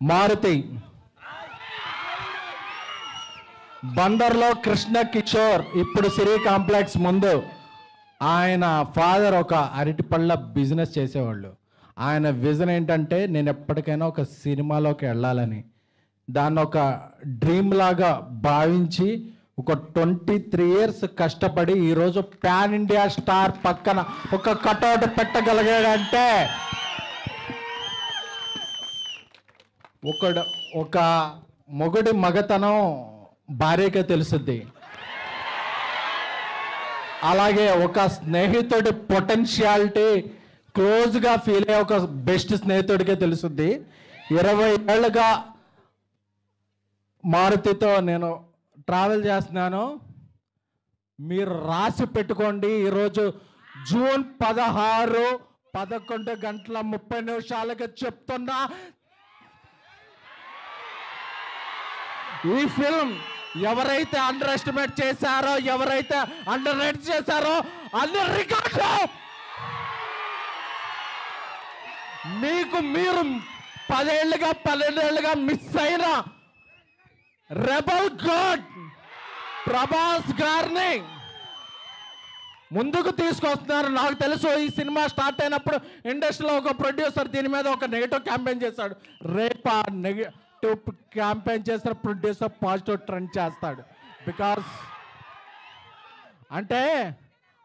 మారుతి, బందర్లో కృష్ణ కిషోర్, ఇప్పుడు సిరి కాంప్లెక్స్ ముందు ఆయన ఫాదర్ ఒక అరటిపళ్ళ బిజినెస్ చేసేవాళ్ళు. ఆయన విజన్ ఏంటంటే నేను ఎప్పటికైనా ఒక సినిమాలోకి వెళ్ళాలని, దాన్ని ఒక డ్రీమ్ లాగా భావించి ఒక 23 years కష్టపడి ఈరోజు పాన్ ఇండియా స్టార్ పక్కన ఒక కటౌట్ పెట్టగలిగాడంటే ఒక మొగుడి మగతనం భార్యకే తెలుసుద్ది. అలాగే ఒక స్నేహితుడి పొటెన్షియాలిటీ క్లోజ్గా ఫీల్ అయ్యే ఒక బెస్ట్ స్నేహితుడికే తెలుసుద్ది. 20 ఏళ్ళుగా మారుతితో నేను ట్రావెల్ చేస్తున్నాను. మీరు రాసి పెట్టుకోండి, ఈరోజు జూన్ 16 11:30 చెప్తున్నా, ఈ ఫిల్మ్ ఎవరైతే అండర్ ఎస్టిమేట్ చేశారో, ఎవరైతే అండర్ రేట్ చేశారో అన్ని రికార్డులు మీకు మీరు 12 ఏళ్ళుగా మిస్ అయిన రెబల్ గాడ్ ప్రభాస్ గారిని ముందుకు తీసుకొస్తున్నారు. నాకు తెలుసు ఈ సినిమా స్టార్ట్ అయినప్పుడు ఇండస్ట్రీలో ఒక ప్రొడ్యూసర్ దీని మీద ఒక నెగిటివ్ క్యాంపెయిన్ చేశాడు. రేపు ఆ నెగిటివ్ క్యాంపెయిన్ చేసిన ప్రొడ్యూసర్ పాజిటివ్ ట్రెండ్ చేస్తాడు. బికాస్ అంటే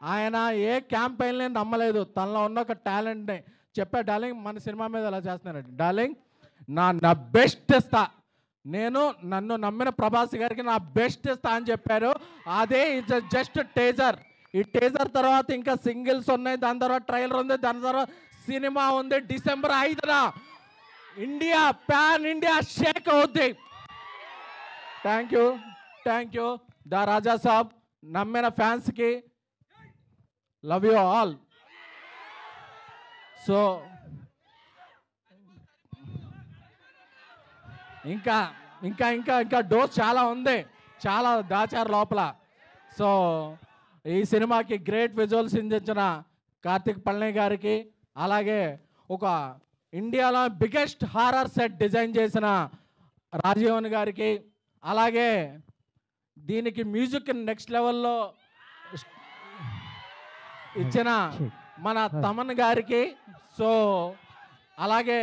ఆయన ఏ క్యాంపెయిన్ని నమ్మలేదు, తనలో ఉన్న ఒక టాలెంట్ని చెప్పా. డార్లింగ్ మన సినిమా మీద ఎలా చేస్తున్నారండి, డార్లింగ్ నా బెస్ట్ ఇస్తా, నేను నన్ను నమ్మిన ప్రభాస్ గారికి నా బెస్ట్ ఇస్తా అని చెప్పారు. అదే జస్ట్ టేజర్. ఈ టేజర్ తర్వాత ఇంకా సింగిల్స్ ఉన్నాయి, దాని తర్వాత ట్రైలర్ ఉంది, దాని తర్వాత సినిమా ఉంది. December 5న ఇండియా పాన్ ఇండియా షేక్ అవుద్ది. Thank you the Raja Saab. నమ్మిన ఫ్యాన్స్కి లవ్ యూ ఆల్. సో ఇంకా ఇంకా ఇంకా ఇంకా డోస్ చాలా ఉంది, చాలా దాచారు లోపల. సో ఈ సినిమాకి గ్రేట్ విజువల్స్ అందించిన కార్తిక్ పళని గారికి, అలాగే ఒక ఇండియాలో బిగ్గెస్ట్ హారర్ సెట్ డిజైన్ చేసిన రాజీవన్ గారికి, అలాగే దీనికి మ్యూజిక్ నెక్స్ట్ లెవెల్లో ఇచ్చిన మన తమన్ గారికి, సో అలాగే